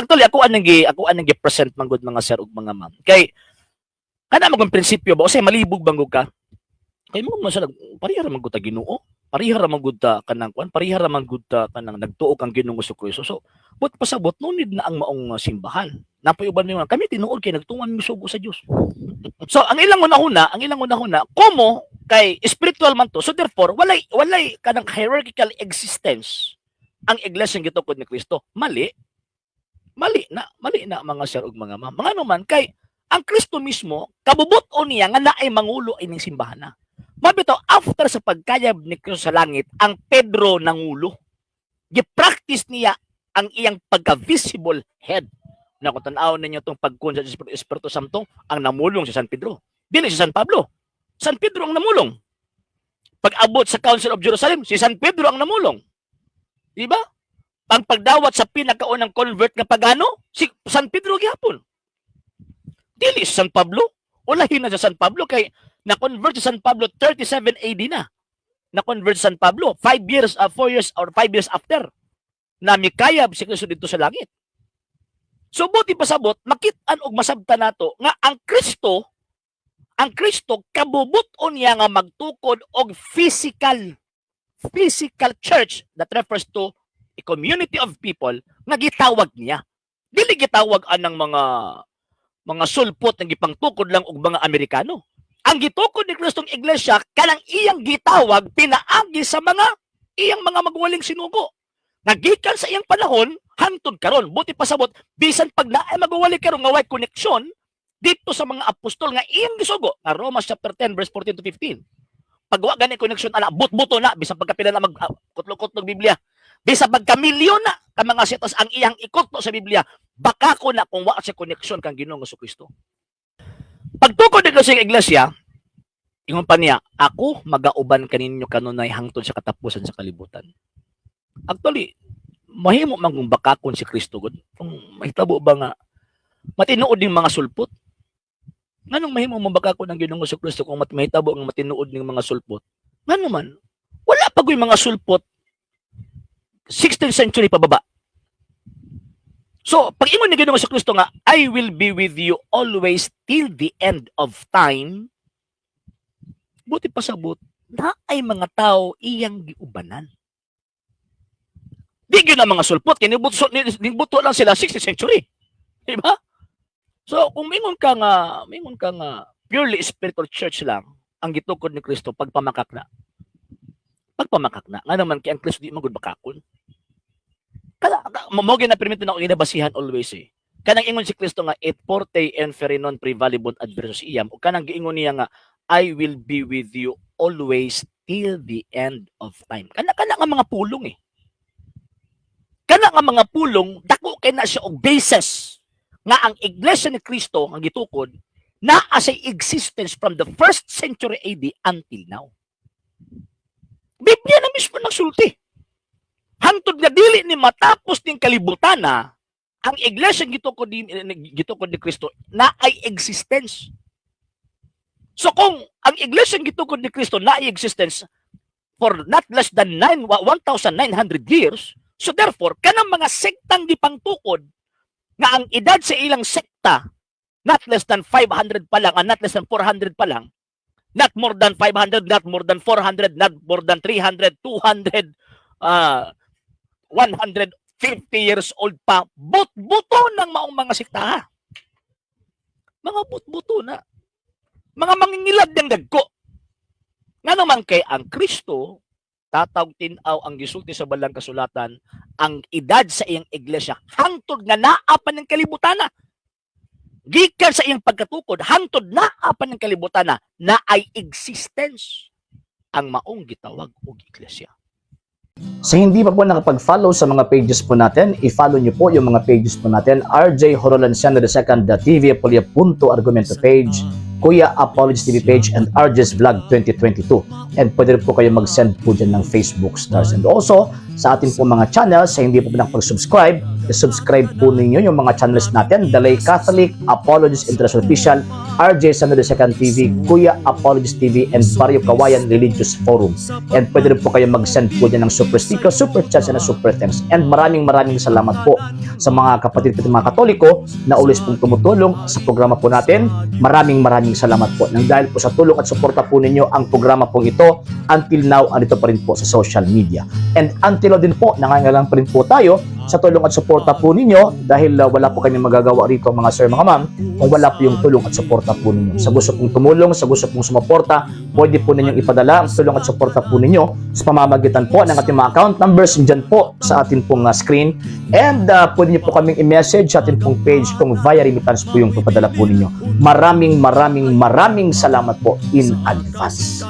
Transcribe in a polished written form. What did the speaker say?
Actually ako anang gi-present man gud mga sir ug mga ma'am. Kay kana magong prinsipyo ba usay malibog bangog ka. Kay mo man sa parihara man gud ta Ginoo. Parihara man gud ta kanang kuan, parihara man gud ta kanang nagtuo kang Ginoong Jesucristo. So, but pasabot no need na ang maong simbahan. Napoy uban niyo kami tinuod kay nagtuman mi sugo sa Dios. So, ang ilang una-una, komo kay spiritual man to. So therefore, walay kanang hierarchical existence ang iglesia gitukod ni Kristo. Mali na mga sir ug mga ma'am. Mga naman kay ang Kristo mismo kabubuton niya nga naay mangulo ining simbahan na. Mabito after sa pagkayab ni Kristo sa langit, ang Pedro nangulo. Gi-practice niya ang iyang pagka-visible head. Na kung tanaw ninyo itong pagkun sa Espiritu Santo, ang namulong si San Pedro. Dili si San Pablo. San Pedro ang namulong. Pag-abot sa Council of Jerusalem, si San Pedro ang namulong. Diba? Ang pagdawat sa pinakaunang convert nga pagano, si San Pedro gyapon. Dili si San Pablo. Ulahin na sa San Pablo kay na-convert si San Pablo 37 AD na. Na-convert si San Pablo 4 years or 5 years after na mikayab si Kristo dito sa langit. So buti pasabot makit-an og masabtan nato nga ang Kristo kabubuton niya nga magtukod og physical church that refers to a community of people nga gitawag niya. Dili gitawag anang mga sulpot nga gipangtukod lang og mga Amerikano. Ang gitukod ni Kristong iglesia kanang iyang gitawag pinaagi sa iyang mga magwaling sinugo. Nagikan sa iyang panahon hangtod karon. Buti pasabot bisan pag naay magwali karon nga way connection dito sa mga apostol nga iyang gisugo. Nga Romans chapter 10 verse 14 to 15. Pag wa gani connection ana but-buto na bisan pagkapila na magkutlog-kutlog Biblia. Bisan pagkamilyon na ka mga sitos ang iyang ikutlo sa Biblia, baka ko na kung wa sa connection kang Ginoong Jesucristo. Pagtukod nito sa iglesia, ingon pa niya, ako magauban kaninyo kanunay hangtod sa katapusan sa kalibutan. Actually, mahimo man kung bakakon si Kristo gud. Kung mahitabo ba nga matinuod ning mga sulpot. Nganong mahimo man bakakon ang Ginoong Jesucristo kung mahitabo nga matinuod ning mga sulpot? Ngano man, wala pa gyud mga sulpot 16th century pababa. So, pag ingon ni Ginoong Jesucristo nga, I will be with you always till the end of time, buti pasabot, na ay mga tao iyang giubanan. Di yun ang mga sulpot, nibuto lang sila 16th century. Diba? So, kung mingon ka nga, purely spiritual church lang, ang gitukod ni Kristo, pagpamakak na. Nga naman, kaya ang Kristo di magud bakakon. Mo gina-permit na ako ginabasihan always eh. Kanang ingon si Kristo nga, et forte inferi non prevalibut adversus iam. O kanang giingon niya nga, I will be with you always till the end of time. Kana nga mga pulong eh. Kana nga mga pulong, dako kay na siya og basis nga ang iglesia ni Kristo ang gitukod na as a existence from the 1st century AD until now. Biblia na mismo nagsulti. Hangtod nga dili ni matapos ning kalibutan na ang iglesia gitukod ni Kristo na ay existence. So kung ang iglesia gitukod ni Kristo na ay existence for not less than 1,900 years, so therefore kanang mga sektang gipangtukod nga ang edad sa ilang sekta not less than 500 pa lang, not less than 400 pa lang, not more than 500, not more than 400, not more than 300, 200, 150 years old pa, but-buto ng maong mga sikta. Mga but-buto na. Mga mangingilad ng dagko. Nga naman kay ang Kristo, tatawag tinaw ang gisulti sa balang kasulatan, ang edad sa iyang iglesia, hangtod nga naapan ng kalibutan na. Gikan sa iyang pagkatukod, hangtod naapan ng kalibutan na ay existence ang maong gitawag og iglesia. Sa hindi pa po nakapag-follow sa mga pages po natin, i-follow nyo po yung mga pages po natin, RJ Horolanciano II, TV Apolia Punto Argumento page, Kuya Apologist TV page, and RJ's Vlog 2022. And pwede rin po kayo mag-send po dyan ng Facebook stars. And also, sa ating po mga channels. Sa hindi po nakapag-subscribe, subscribe po ninyo yung mga channels natin: Dalay Catholic, Apologist International Official, RJ Sano II TV, Kuya Apologist TV, and Barrio Kawayan Religious Forum. And pwede rin po kayo mag-send po dyan ng super sticker, super chats, and super thanks. And maraming salamat po sa mga kapatid at mga Katoliko na always pong tumutulong sa programa po natin. Maraming salamat po. Nang dahil po sa tulong at suporta po ninyo, ang programa pong ito until now andito pa rin po sa social media. And until now din po, nangangailangan pa rin po tayo sa tulong at suporta po ninyo dahil wala po kayong magagawa rito mga sir, mga ma'am, kung wala po yung tulong at suporta po ninyo. Sa gusto pong tumulong, sa gusto pong sumuporta, pwede po ninyong ipadala ang tulong at suporta po ninyo sa pamamagitan po ng ating mga account numbers dyan po sa ating pong screen. And pwede nyo po kaming i-message sa ating pong page kung via remittance po yung papadala po ninyo. Maraming salamat po in advance.